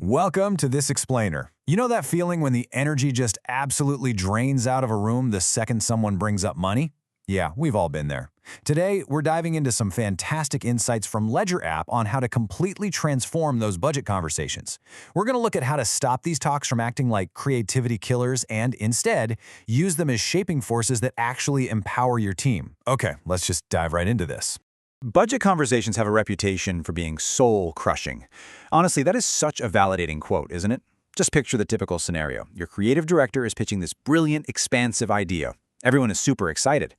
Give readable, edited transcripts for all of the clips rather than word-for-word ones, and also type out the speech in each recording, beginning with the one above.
Welcome to This Explainer. You know that feeling when the energy just absolutely drains out of a room the second someone brings up money? Yeah, we've all been there. Today, we're diving into some fantastic insights from Ledger app on how to completely transform those budget conversations. We're going to look at how to stop these talks from acting like creativity killers and, instead, use them as shaping forces that actually empower your team. Okay, let's just dive right into this. Budget conversations have a reputation for being soul-crushing. Honestly, that is such a validating quote, isn't it? Just picture the typical scenario. Your creative director is pitching this brilliant, expansive idea. Everyone is super excited.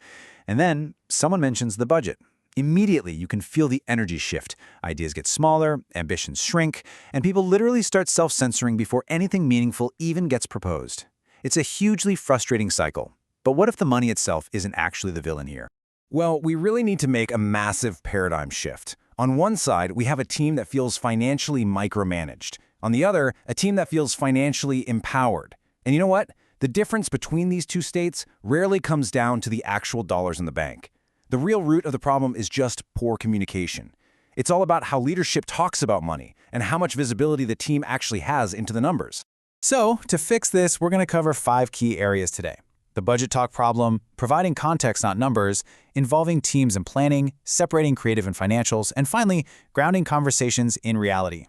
And then someone mentions the budget. Immediately, you can feel the energy shift. Ideas get smaller, ambitions shrink, and people literally start self-censoring before anything meaningful even gets proposed. It's a hugely frustrating cycle. But what if the money itself isn't actually the villain here? Well, we really need to make a massive paradigm shift. On one side, we have a team that feels financially micromanaged. On the other, a team that feels financially empowered. And you know what? The difference between these two states rarely comes down to the actual dollars in the bank. The real root of the problem is just poor communication. It's all about how leadership talks about money and how much visibility the team actually has into the numbers. So, to fix this, we're going to cover 5 key areas today. The budget talk problem, providing context, not numbers, involving teams and planning, separating creative and financials, and finally, grounding conversations in reality.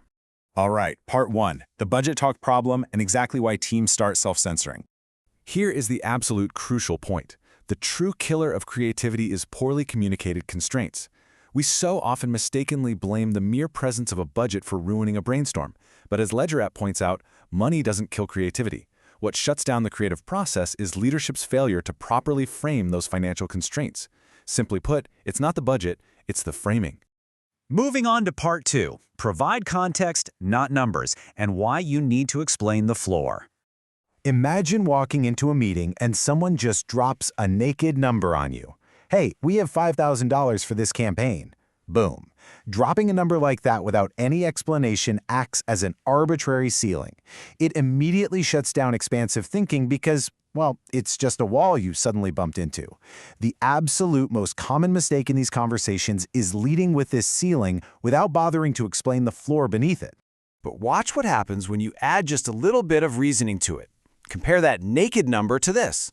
All right, part 1, the budget talk problem and exactly why teams start self-censoring. Here is the absolute crucial point. The true killer of creativity is poorly communicated constraints. We so often mistakenly blame the mere presence of a budget for ruining a brainstorm. But as Ledger app points out, money doesn't kill creativity. What shuts down the creative process is leadership's failure to properly frame those financial constraints. Simply put, it's not the budget, it's the framing. Moving on to part 2, provide context, not numbers, and why you need to explain the floor. Imagine walking into a meeting and someone just drops a naked number on you. Hey, we have $5,000 for this campaign. Boom. Dropping a number like that without any explanation acts as an arbitrary ceiling. It immediately shuts down expansive thinking because, well, it's just a wall you suddenly bumped into. The absolute most common mistake in these conversations is leading with this ceiling without bothering to explain the floor beneath it. But watch what happens when you add just a little bit of reasoning to it. Compare that naked number to this.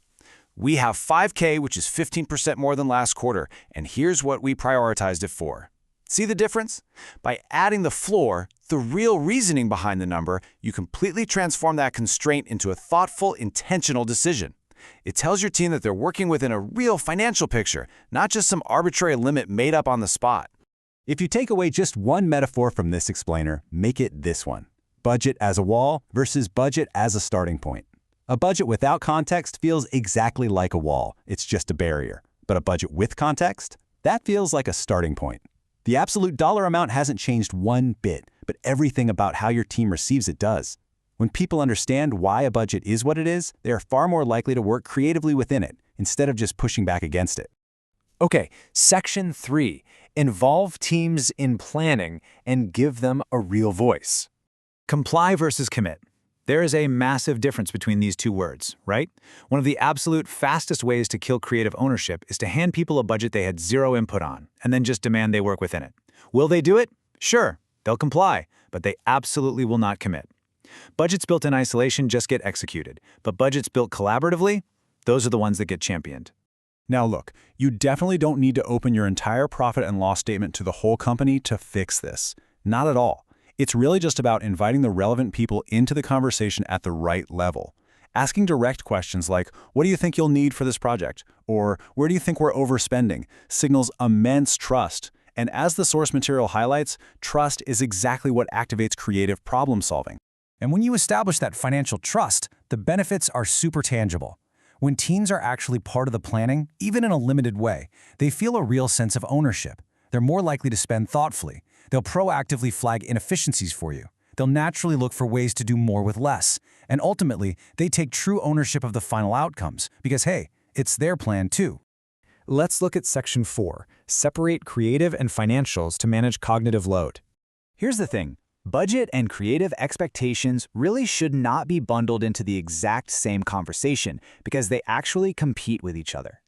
We have $5K, which is 15% more than last quarter, and here's what we prioritized it for. See the difference? By adding the floor, the real reasoning behind the number, you completely transform that constraint into a thoughtful, intentional decision. It tells your team that they're working within a real financial picture, not just some arbitrary limit made up on the spot. If you take away just one metaphor from this explainer, make it this one. Budget as a wall versus budget as a starting point. A budget without context feels exactly like a wall. It's just a barrier. But a budget with context? That feels like a starting point. The absolute dollar amount hasn't changed one bit, but everything about how your team receives it does. When people understand why a budget is what it is, they are far more likely to work creatively within it, instead of just pushing back against it. Okay, section 3. Involve teams in planning and give them a real voice. Comply versus commit. There is a massive difference between these two words, right? One of the absolute fastest ways to kill creative ownership is to hand people a budget they had zero input on, and then just demand they work within it. Will they do it? Sure, they'll comply, but they absolutely will not commit. Budgets built in isolation just get executed, but budgets built collaboratively, those are the ones that get championed. Now look, you definitely don't need to open your entire profit and loss statement to the whole company to fix this. Not at all. It's really just about inviting the relevant people into the conversation at the right level. Asking direct questions like, what do you think you'll need for this project? Or where do you think we're overspending? Signals immense trust. And as the source material highlights, trust is exactly what activates creative problem solving. And when you establish that financial trust, the benefits are super tangible. When teams are actually part of the planning, even in a limited way, they feel a real sense of ownership. They're more likely to spend thoughtfully. They'll proactively flag inefficiencies for you. They'll naturally look for ways to do more with less. And ultimately, they take true ownership of the final outcomes because, hey, it's their plan too. Let's look at section 4, separate creative and financials to manage cognitive load. Here's the thing. Budget and creative expectations really should not be bundled into the exact same conversation because they actually compete with each other.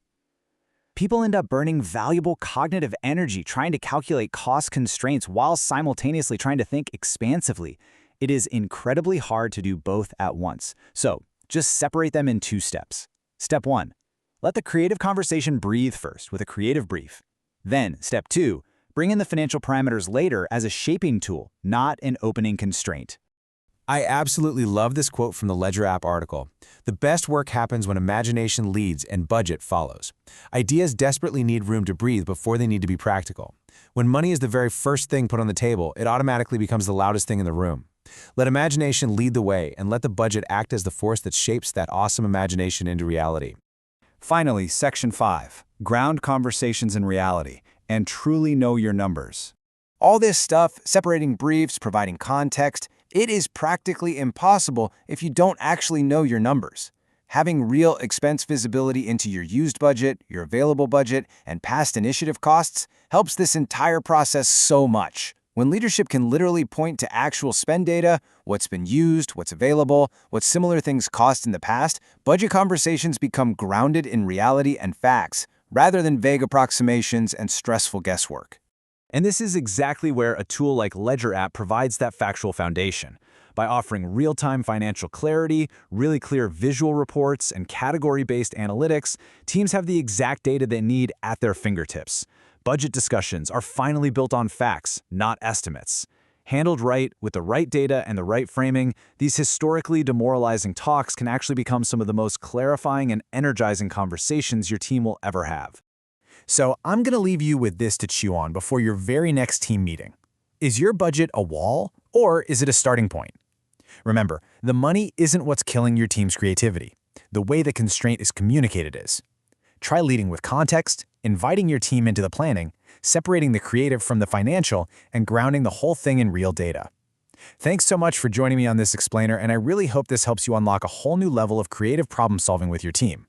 People end up burning valuable cognitive energy trying to calculate cost constraints while simultaneously trying to think expansively. It is incredibly hard to do both at once. So just separate them in 2 steps. Step 1. Let the creative conversation breathe first with a creative brief. Then, step 2. Bring in the financial parameters later as a shaping tool, not an opening constraint. I absolutely love this quote from the Ledger app article. The best work happens when imagination leads and budget follows. Ideas desperately need room to breathe before they need to be practical. When money is the very first thing put on the table, it automatically becomes the loudest thing in the room. Let imagination lead the way and let the budget act as the force that shapes that awesome imagination into reality. Finally, Section 5. Ground conversations in reality and truly know your numbers. All this stuff, separating briefs, providing context, it is practically impossible if you don't actually know your numbers. Having real expense visibility into your used budget, your available budget, and past initiative costs helps this entire process so much. When leadership can literally point to actual spend data, what's been used, what's available, what similar things cost in the past, budget conversations become grounded in reality and facts, rather than vague approximations and stressful guesswork. And this is exactly where a tool like Ledger app provides that factual foundation. By offering real-time financial clarity, really clear visual reports, and category-based analytics, teams have the exact data they need at their fingertips. Budget discussions are finally built on facts, not estimates. Handled right, with the right data and the right framing, these historically demoralizing talks can actually become some of the most clarifying and energizing conversations your team will ever have. So I'm going to leave you with this to chew on before your very next team meeting. Is your budget a wall, or is it a starting point? Remember, the money isn't what's killing your team's creativity. The way the constraint is communicated is. Try leading with context, inviting your team into the planning, separating the creative from the financial, and grounding the whole thing in real data. Thanks so much for joining me on this explainer, and I really hope this helps you unlock a whole new level of creative problem solving with your team.